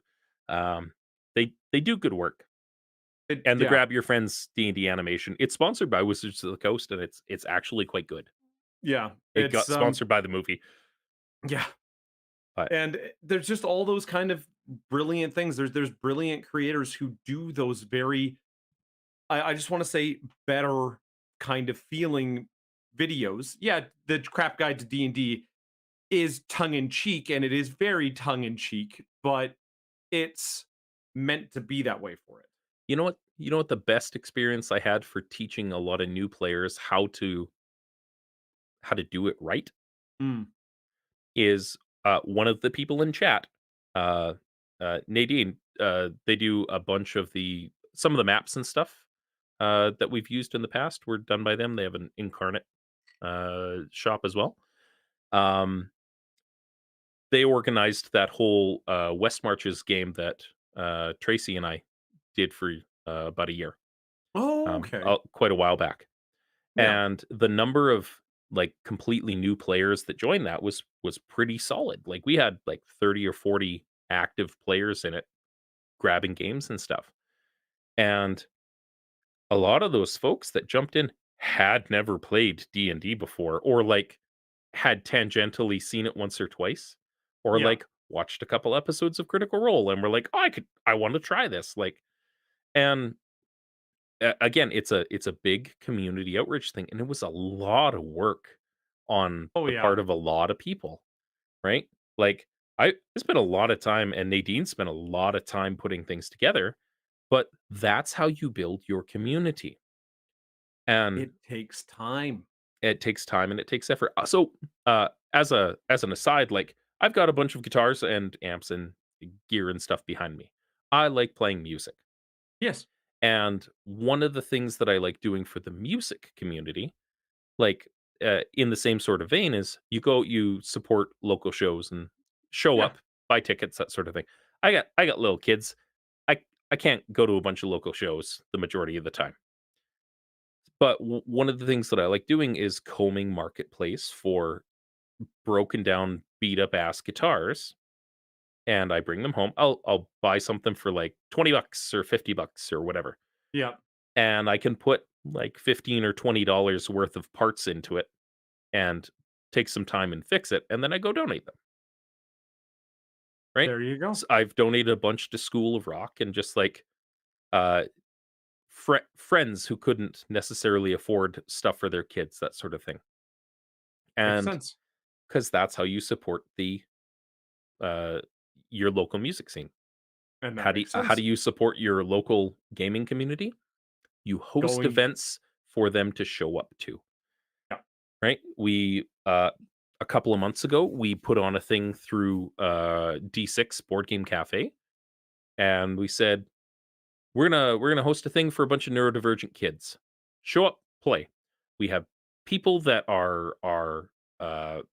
they do good work. And the Yeah. Grab Your Friends D&D animation, it's sponsored by Wizards of the Coast, and it's actually quite good. Yeah. It got sponsored by the movie, Yeah. but And there's just all those kind of brilliant things. There's brilliant creators who do those very I just want to say better kind of feeling videos. Yeah, the crap guide to D&D is tongue in cheek and it is very tongue in cheek, but it's meant to be that way for it. You know what the best experience I had for teaching a lot of new players how to do it right Mm. is, one of the people in chat, uh, Nadine, they do a bunch of the some of the maps and stuff, that we've used in the past were done by them. They have an Incarnate, shop as well. Um, they organized that whole, West Marches game that, Tracy and I did for, about a year, Oh, okay. quite a while back. Yeah. And the number of, like, completely new players that joined that was pretty solid. Like, we had, like, 30 or 40 active players in it grabbing games and stuff. And a lot of those folks that jumped in had never played D&D before, or, like, had tangentially seen it once or twice, or, Yeah. like, watched a couple episodes of Critical Role and were like, "Oh, I wanna try this," like, and again, it's a big community outreach thing, and it was a lot of work on Oh, the yeah. part of a lot of people, right? Like, I spent a lot of time, and Nadine spent a lot of time putting things together, but that's how you build your community, and It takes time. it takes time and it takes effort. As an aside, like, I've got a bunch of guitars and amps and gear and stuff behind me. I like playing music. Yes. And one of the things that I like doing for the music community, like, in the same sort of vein, is you support local shows and show Yeah. up, buy tickets, that sort of thing. I got little kids. I can't go to a bunch of local shows the majority of the time. But one of the things that I like doing is combing marketplace for broken down, beat up ass guitars, and I bring them home. I'll buy something for like $20 or $50 or whatever, Yeah. and I can put like 15 or $20 worth of parts into it and take some time and fix it, and then I go donate them, right? There you go. So I've donated a bunch to School of Rock and just like uh friends who couldn't necessarily afford stuff for their kids, that sort of thing. Makes And sense. because that's how you support the uh your local music scene. And that How do makes sense. you support your local gaming community? You host Going events for them to show up to, Yeah. right? We a couple of months ago, we put on a thing through D6 Board Game Cafe, and we said we're gonna host a thing for a bunch of neurodivergent kids. Show up, play. We have people that are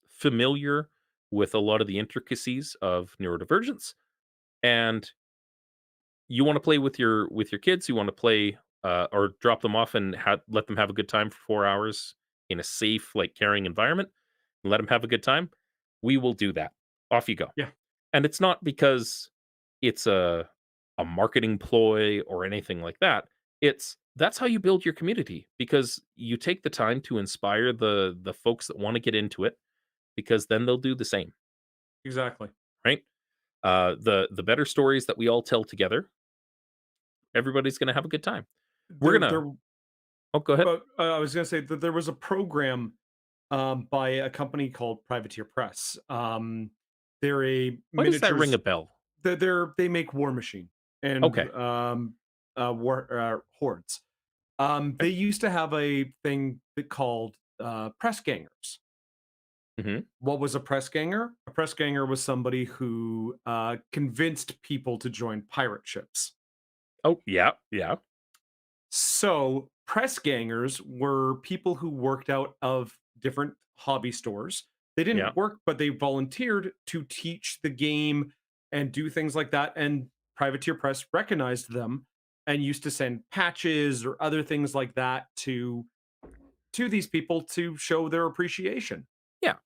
familiar with a lot of the intricacies of neurodivergence, and you want to play with your kids. You want to play or drop them off and let them have a good time for 4 hours in a safe, like, caring environment, and let them have a good time. We will do that. Off you go. Yeah. And it's not because it's a marketing ploy or anything like that. It's That's how you build your community, because you take the time to inspire the folks that want to get into it, because then they'll do the same, Exactly. right? The better stories that we all tell together, everybody's going to have a good time. We're There going to there Oh, go ahead. I was gonna say that there was a program, by a company called Privateer Press. They're a Why does that ring miniatures a bell? they make War Machine and, Okay. war hordes. They Okay. used to have a thing that called, press gangers. Mhm. What was a press ganger? A press ganger was somebody who, convinced people to join pirate ships. Oh, yeah, yeah, So, press gangers were people who worked out of different hobby stores. They yeah, didn't work, but they volunteered to teach the game and do things like that. And Privateer Press recognized them and used to send patches or other things like that to these people to show their appreciation. yeah,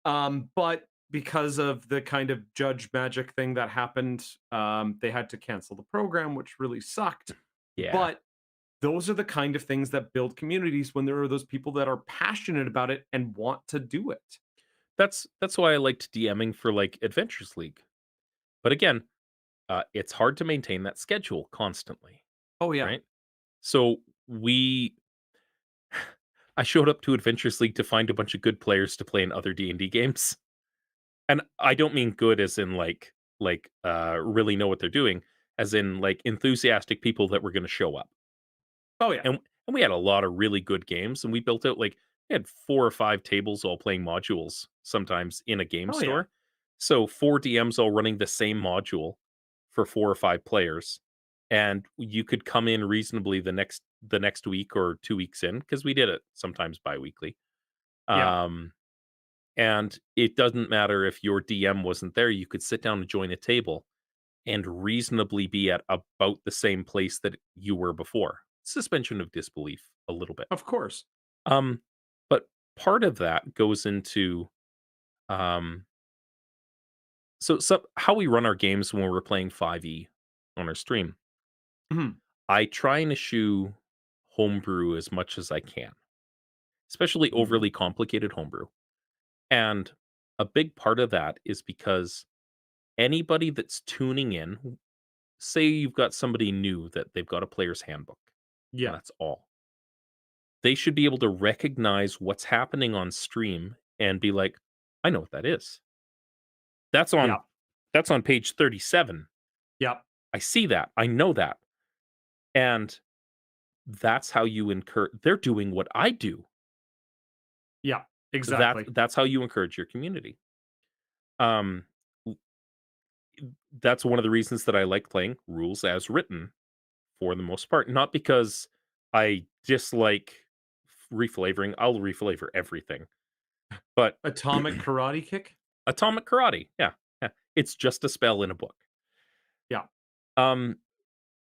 But because of the kind of judge magic thing that happened, they had to cancel the program, which really sucked. yeah. But those are the kind of things that build communities when there are those people that are passionate about it and want to do it. That's why I liked DMing for, like, Adventures League. But again, it's hard to maintain that schedule constantly, Oh, yeah. right? So we I showed up to Adventures League to find a bunch of good players to play in other D&D games. And I don't mean good as in, like, really know what they're doing, as in like enthusiastic people that were going to show up. Oh yeah. And we had a lot of really good games, and we built out like we had 4 or 5 tables all playing modules sometimes in a game Oh yeah. store. So 4 DMs all running the same module for 4 or 5 players. And you could come in reasonably the next week or 2 weeks in, because we did it sometimes biweekly. Yeah. Um, and it doesn't matter if your DM wasn't there, you could sit down and join a table and reasonably be at about the same place that you were before. Suspension of disbelief a little bit. Of course. Um, but part of that goes into um, so how we run our games when we're playing 5e on our stream. Mhm. I try and eschew homebrew as much as I can, especially Mhm. overly complicated homebrew. And a big part of that is because anybody that's tuning in, say you've got somebody new that they've got a player's handbook, and Yeah. that's all. They should be able to recognize what's happening on stream and be like, "I know what that is. That's Yeah. on that's on page 37. Yeah. I see that. I know that." And that's how you they're doing what I do. Yeah. That's Exactly. that's how you encourage your community. Um, w that's one of the reasons that I like playing rules as written for the most part, not because I dislike reflavoring. I'll reflavor everything, but Atomic karate kick? Atomic Karate, yeah, yeah, it's just a spell in a book. Yeah. Um,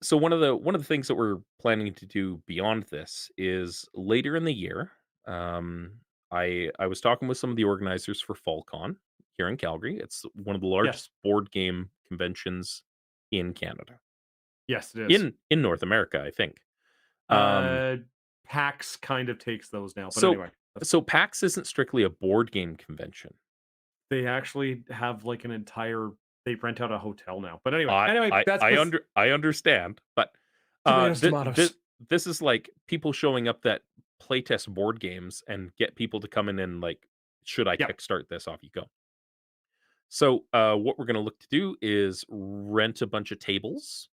so one of the things that we're planning to do beyond this is later in the year. Um, I was talking with some of the organizers for FallCon here in Calgary. It's one of the Yes. largest board game conventions in Canada, Yes, it is. in North America, I think. Um, Uh, PAX kind of takes those now, but so anyway, that's so PAX isn't strictly a board game convention. they actually have, like, an entire they rent out a hotel now. But anyway I anyway, I that's I bes under I understand, but, tomatoes, this tomatoes. this is like people showing up that playtest board games and get people to come in and like, "Should I Yep. kickstart this?" Off you go. So, what we're gonna look to do is rent a bunch of tables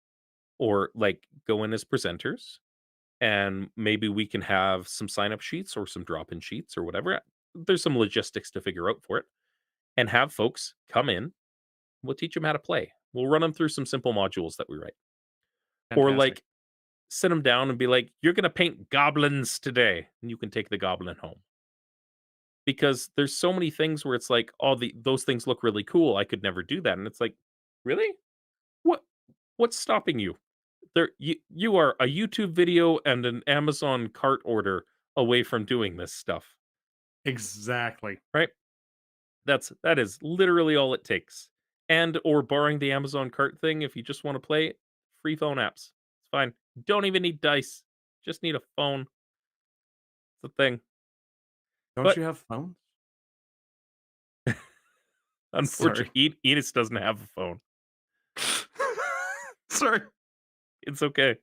or, like, go in as presenters, and maybe we can have some sign-up sheets or some drop-in sheets or whatever. There's some logistics to figure out for it, and have folks come in. We'll teach them how to play. We'll run them through some simple modules that we write. Or, Fantastic. like, sit them down and be like, "You're gonna paint goblins today," and you can take the goblin home. Because there's so many things where it's like, "Oh, those things look really cool, I could never do that," and it's like, "Really? What what's stopping you? You are a YouTube video and an Amazon cart order away from doing this stuff, Exactly. right?" That is literally all it takes. And or borrowing the Amazon cart thing, if you just wanna play, free phone apps. It's fine. Don't even need dice. Just need a phone. It's a thing. Don't But you have phones? unfortunately, Sorry. Enos doesn't have a phone. Sorry. It's okay.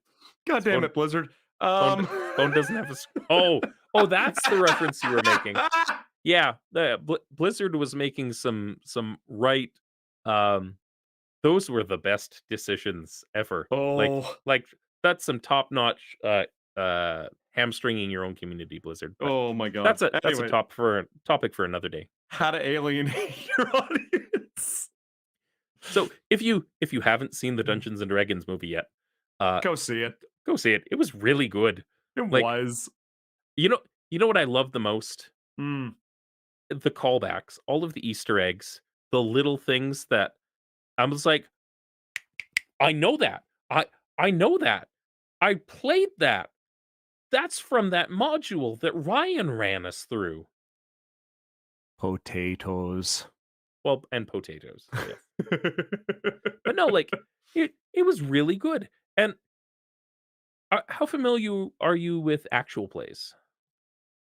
God His damn phone it, Blizzard. phone d phone doesn't have a oh, that's the reference you were making. Yeah, the Blizzard was making some right, um those were the best decisions ever. Oh. Like, that's some top-notch, hamstringing your own community, Blizzard, but Oh my god. that's a Anyway, topic for another day. how to alienate your audience. So, if you haven't seen the Dungeons& and Dragons movie yet, uh, Go see it. go see it. It was really good. It Like, was. you know you know what I love the most? Mm. The callbacks, all of the Easter eggs, the little things that I was like, "I know that. I know that. I played that. That's from that module that Ryan ran us through." Potatoes. Well, and potatoes, yes. But no, like, it was really good. And, how familiar are you with actual plays?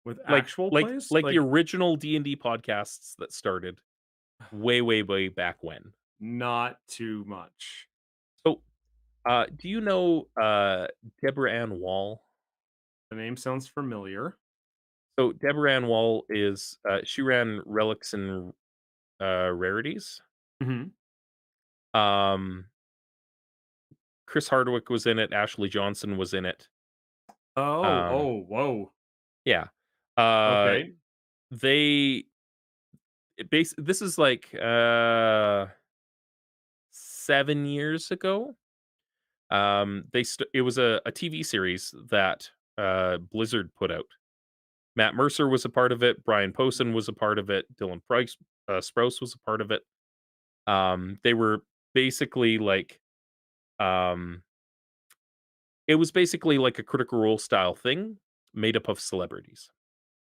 With Like actual like plays? like the Like, original D&D podcasts that started way, way, way back when. not too much. So, do you know, Deborah Ann Wall? The name sounds familiar. So, Deborah Ann Wall is, she ran Relics and, Rarities. Mhm. Um, Chris Hardwick was in it, Ashley Johnson was in it. Oh, Um, oh, whoa. yeah. Uh, Okay. they this is like 7 years ago. It was a TV series that Blizzard put out. Matt Mercer was a part of it, Brian Posehn was a part of it, Dylan Price Sprouse was a part of it. They were basically like um it was basically like a Critical Role style thing made up of celebrities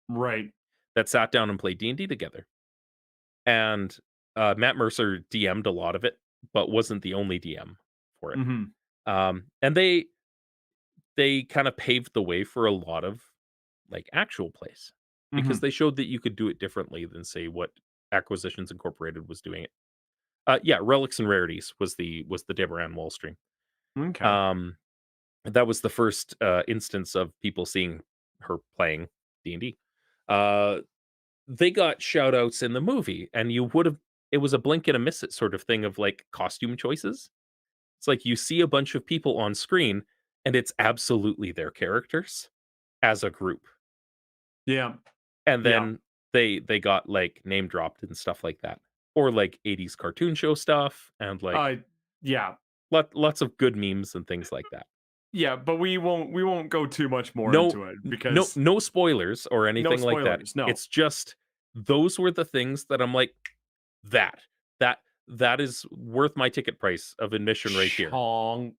Right. that sat down and played D&D together. And Matt Mercer DM'd a lot of it, but wasn't the only DM for it. Mhm. And they kind of paved the way for a lot of like actual plays because Mhm. they showed that you could do it differently than say what Acquisitions Incorporated was doing it. Yeah, Relics and Rarities was the Deborah Ann Wall stream. Okay. Um, that was the first instance of people seeing her playing D&D. Uh, they got shout outs in the movie, and you would have it was a blink and a miss it sort of thing of like costume choices. It's like you see a bunch of people on screen, and it's absolutely their characters as a group. Yeah. And Yeah. then they got, like, name dropped and stuff like that. Or, like, 80s cartoon show stuff and, like, Uh, yeah. lots of good memes and things like that. Yeah, but we won't go too much more into it because No spoilers or no anything like that. spoilers. No. It's just those were the things that I'm like, "That that that is worth my ticket price of admission right here." Chonk.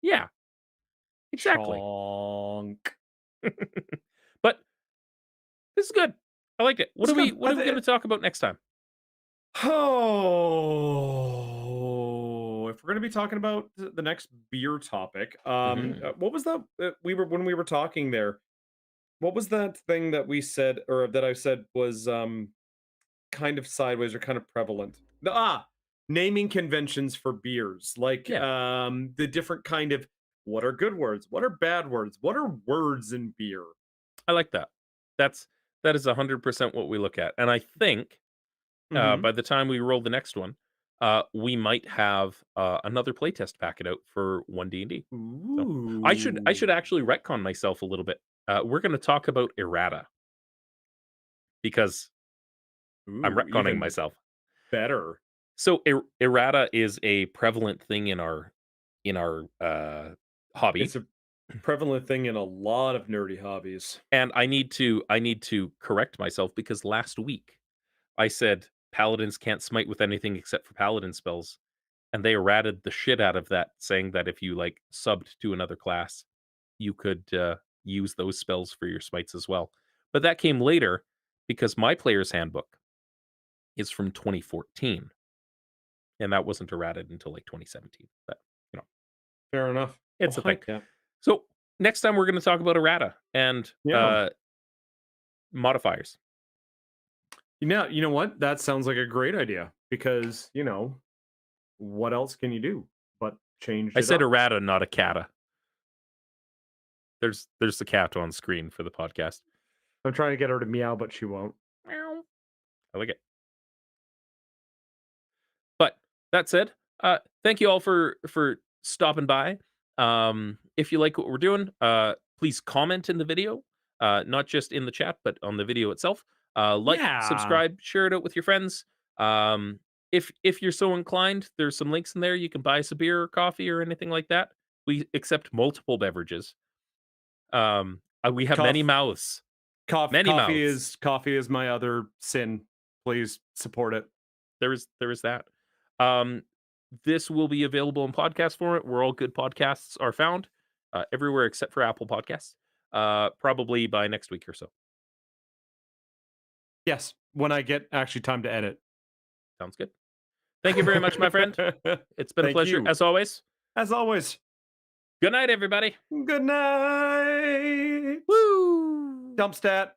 Yeah, exactly. Chonk. But this is good. I like it. That's good. What are we gonna talk about next time? Oh, if we're gonna be talking about the next beer topic, Mhm. what was that? We were when we were talking there. What was that thing that we said, or that I said was kind of sideways or kind of prevalent? Naming conventions for beers, like Yeah, the different kind of what are good words, what are bad words, what are words in beer? I like that. That's that is 100% what we look at, and I think Mm-hmm. by the time we roll the next one, we might have another playtest packet out for one D&D. So I should Ooh, actually retcon myself a little bit. We're going to talk about errata because I'm ooh, retconning even myself. better. So errata is a prevalent thing in our hobby, It's a prevalent thing in a lot of nerdy hobbies. and I need to correct myself because last week I said paladins can't smite with anything except for paladin spells. And they errated the shit out of that, saying that if you, like, subbed to another class, you could, use those spells for your smites as well. But that came later because my player's handbook is from 2014, and that wasn't errated until, like, 2017. But, you know, Fair enough. it's Well, a thing. heck yeah. So, next time we're gonna talk about errata and, Yeah. modifiers. You know what? That sounds like a great idea because, what else can you do but change I it said up? errata, not a cata. There's the cat on screen for the podcast. I'm trying to get her to meow, but she won't. Meow. I like it. But that said, thank you all for stopping by. If you like what we're doing, please comment in the video, not just in the chat, but on the video itself. Like, Yeah. subscribe, share it out with your friends. If you're so inclined, there's some links in there. You can buy us a beer or coffee or anything like that. We accept multiple beverages. We have many Coffee, mouths, coffee, many coffee mouths. is coffee is my other sin. Please support it. There is that. Um, this will be available in podcast format where all good podcasts are found, everywhere except for Apple Podcasts, probably by next week or so. Yes, when I get actually time to edit. Sounds good. Thank you very much, my friend. It's been a Thank pleasure you. as always. As always, Good night, everybody. good night. Woo! Dumpstat.